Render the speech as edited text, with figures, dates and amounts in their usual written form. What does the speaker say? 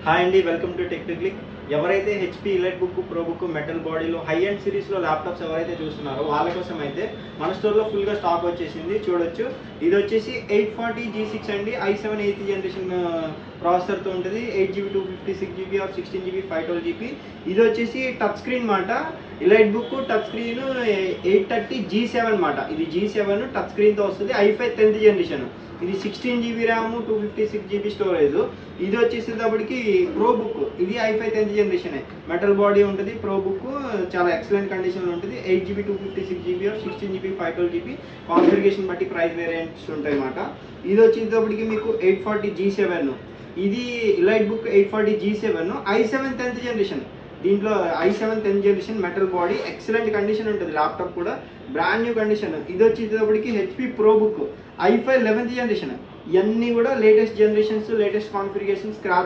Hi అండి, welcome to tech click. ఎవరైతే HP elite book, pro book, metal బాడీలో high and సిరీస్లో laptops ఎవరైతే చూస్తున్నారో వాళ్ళ కోసం అయితే మన స్టోర్లో ఫుల్గా స్టాక్ వచ్చేసింది. చూడొచ్చు, ఇది వచ్చేసి 840G6 అండి, i7 8th జనరేషన్ ప్రాసెసర్తో ఉంటుంది. 8GB 256GB or 16GB 512GB. ఇది వచ్చేసి టచ్ స్క్రీన్ మాట. Elite book touch screen 830G7 మాట. ఇది G7 టచ్ స్క్రీన్తో వస్తుంది. i5 10th generation. ఇది 16GB ర్యామ్, 256GB స్టోరేజ్. ఇది వచ్చేసేటప్పటికి ప్రో బుక్. ఇది i5 10th generation, metal body ఉంటుంది. ప్రో బుక్ చాలా ఎక్సలెంట్ కండిషన్లో ఉంటుంది. 8GB 256GB or 16GB 512GB. Configuration బట్టి ప్రైస్ వేరియంట్స్ ఉంటాయి అన్నమాట. ఇది వచ్చేటప్పటికి మీకు 840G7. ఇది elite book 840G7 i7 10th generation. దీంట్లో i7 10th generation metal body, excellent condition ఉంటుంది. ల్యాప్టాప్ కూడా బ్రాండ్ న్యూ కండిషన్. ఇది వచ్చేటప్పటికి HP pro book i5 11th generation. ఇవన్నీ కూడా latest generations, latest configuration, scratch